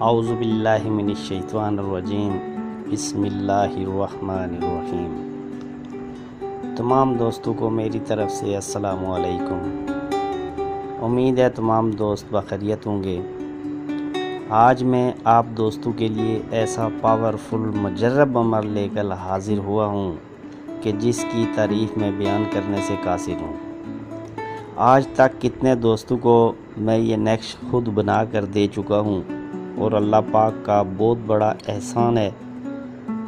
औज़ु बिल्लाहि मिनश्शैतानिर्रजीम बिस्मिल्लाहिर्रहमानिर्रहीम। तमाम दोस्तों को मेरी तरफ़ से अस्सलामु अलैकुम। उम्मीद है तमाम दोस्त बखैरियत होंगे। आज मैं आप दोस्तों के लिए ऐसा पावरफुल मुजर्रब अमल लेकर हाज़िर हुआ हूँ कि जिसकी तारीफ़ मैं बयान करने से कासिर हूँ। आज तक कितने दोस्तों को मैं ये नक्श खुद बना कर दे चुका हूँ और अल्लाह पाक का बहुत बड़ा एहसान है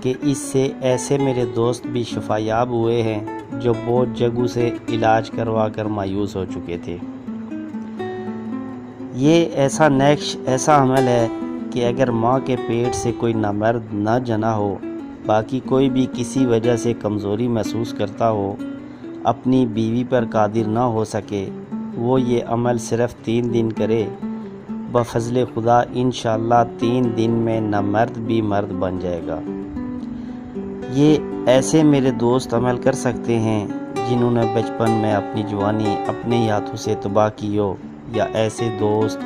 कि इससे ऐसे मेरे दोस्त भी शफायाब हुए हैं जो बहुत जगहों से इलाज करवा कर मायूस हो चुके थे। ये ऐसा नक्श ऐसा अमल है कि अगर माँ के पेट से कोई नामर्द ना जना हो, बाकी कोई भी किसी वजह से कमज़ोरी महसूस करता हो, अपनी बीवी पर कादिर ना हो सके, वो ये अमल सिर्फ़ 3 दिन करे, बफ़ज़्ल खुदा इंशाअल्लाह 3 दिन में नामर्द भी मर्द बन जाएगा। ये ऐसे मेरे दोस्त अमल कर सकते हैं जिन्होंने बचपन में अपनी जवानी अपने ही हाथों से तबाह की हो, या ऐसे दोस्त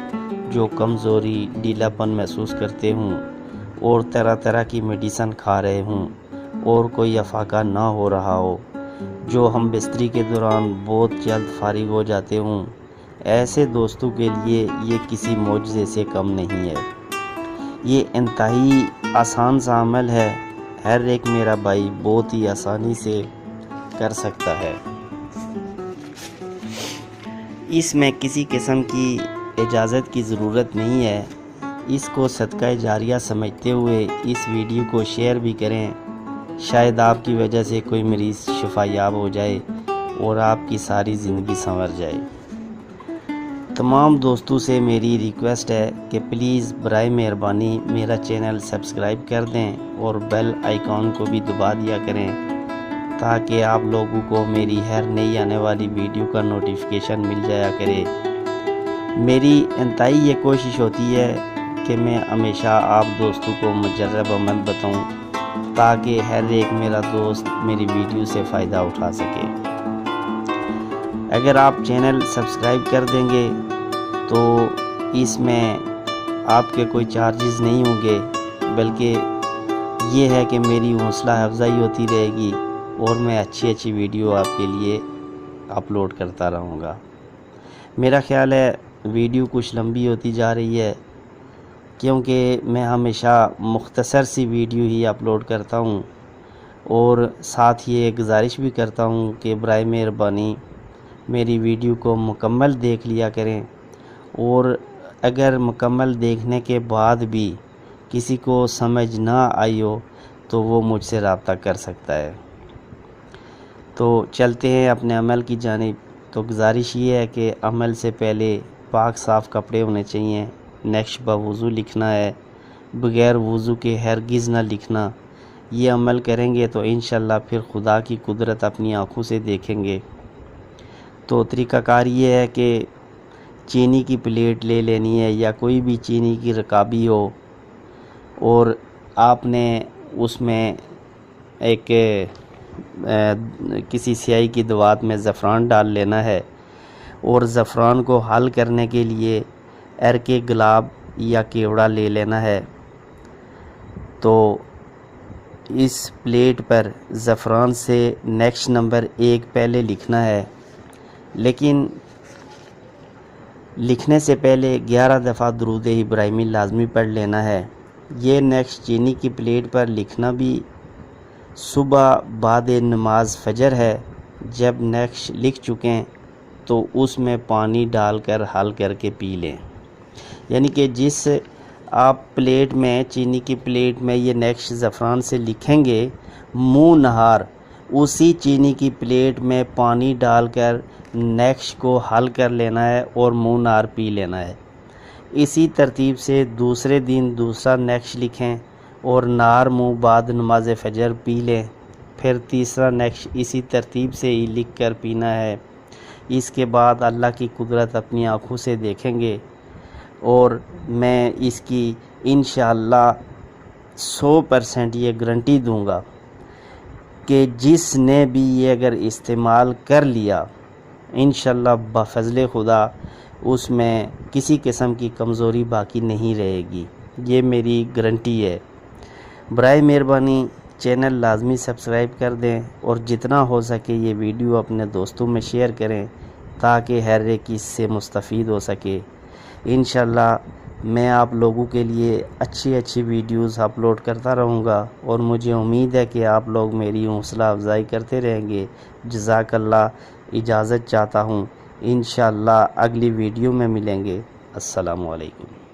जो कमज़ोरी ढीलापन महसूस करते हों और तरह तरह की मेडिसन खा रहे हों और कोई अफाका ना हो रहा हो, जो हम बिस्तरी के दौरान बहुत जल्द फारिग हो जाते हों। ऐसे दोस्तों के लिए ये किसी मौजज़े से कम नहीं है। ये इंतहाई आसान सा अमल है, हर एक मेरा भाई बहुत ही आसानी से कर सकता है। इसमें किसी किस्म की इजाज़त की ज़रूरत नहीं है। इसको सदका जारिया समझते हुए इस वीडियो को शेयर भी करें, शायद आपकी वजह से कोई मरीज़ शफायाब हो जाए और आपकी सारी ज़िंदगी संवर जाए। तमाम दोस्तों से मेरी रिक्वेस्ट है कि प्लीज़ बराए मेहरबानी मेरा चैनल सब्सक्राइब कर दें और बेल आइकॉन को भी दबा दिया करें, ताकि आप लोगों को मेरी हर नई आने वाली वीडियो का नोटिफिकेशन मिल जाया करे। मेरी इंतहाई ये कोशिश होती है कि मैं हमेशा आप दोस्तों को मुजर्रब अमल बताऊं, ताकि हर एक मेरा दोस्त मेरी वीडियो से फ़ायदा उठा सके। अगर आप चैनल सब्सक्राइब कर देंगे तो इसमें आपके कोई चार्जेस नहीं होंगे, बल्कि ये है कि मेरी हौसला अफजाई होती रहेगी और मैं अच्छी वीडियो आपके लिए अपलोड करता रहूँगा। मेरा ख़्याल है वीडियो कुछ लंबी होती जा रही है, क्योंकि मैं हमेशा मुख्तसर सी वीडियो ही अपलोड करता हूँ और साथ ही ये गुजारिश भी करता हूँ कि बराए मेहरबानी मेरी वीडियो को मुकम्मल देख लिया करें, और अगर मुकम्मल देखने के बाद भी किसी को समझ ना आई हो तो वो मुझसे रब्ता कर सकता है। तो चलते हैं अपने अमल की जानिब। तो गुजारिश ये है कि अमल से पहले पाक साफ़ कपड़े होने चाहिए, नक्श बवुज़ू लिखना है, बग़ैर वुज़ू के हरगिज़ ना लिखना। ये अमल करेंगे तो इंशाअल्लाह फिर खुदा की कुदरत अपनी आँखों से देखेंगे। तो तरीक़ाकार ये है कि चीनी की प्लेट ले लेनी है, या कोई भी चीनी की रकाबी हो, और आपने उसमें एक किसी स्याही की दवात में ज़फ़रान डाल लेना है, और ज़फ़रान को हल करने के लिए अर्के गुलाब या केवड़ा ले लेना है। तो इस प्लेट पर ज़फ़रान से नेक्स्ट नंबर 1 पहले लिखना है, लेकिन लिखने से पहले 11 दफ़ा दुरूद इब्राहिमी लाजमी पढ़ लेना है। ये नेक्स्ट चीनी की प्लेट पर लिखना भी सुबह बाद नमाज फ़जर है। जब नेक्स्ट लिख चुकें तो उसमें पानी डालकर हल करके पी लें। यानी कि जिस आप प्लेट में चीनी की प्लेट में ये नेक्स्ट ज़फ़रान से लिखेंगे, मुँह नहार उसी चीनी की प्लेट में पानी डालकर नेक्स्ट को हल कर लेना है और मुँह नहार पी लेना है। इसी तरतीब से दूसरे दिन दूसरा नेक्स्ट लिखें और नार मुँह बाद नमाज फ़जर पी लें। फिर तीसरा नेक्स्ट इसी तरतीब से ही लिख कर पीना है। इसके बाद अल्लाह की कुदरत अपनी आँखों से देखेंगे, और मैं इसकी इंशाअल्लाह 100% ये गारंटी दूंगा कि जिसने भी ये अगर इस्तेमाल कर लिया, इंशाअल्लाह बफ़ज़्ल खुदा उसमें किसी किस्म की कमज़ोरी बाकी नहीं रहेगी। ये मेरी गारंटी है। बराए मेहरबानी चैनल लाजमी सब्सक्राइब कर दें और जितना हो सके ये वीडियो अपने दोस्तों में शेयर करें ताकि हर एक इससे मुस्तफ़ीद हो सके। इंशाल्लाह मैं आप लोगों के लिए अच्छी वीडियोस अपलोड करता रहूँगा और मुझे उम्मीद है कि आप लोग मेरी हौसला अफजाई करते रहेंगे। जज़ाकल्लाह, इजाज़त चाहता हूँ। इंशाल्लाह अगली वीडियो में मिलेंगे। अस्सलामु अलैकुम।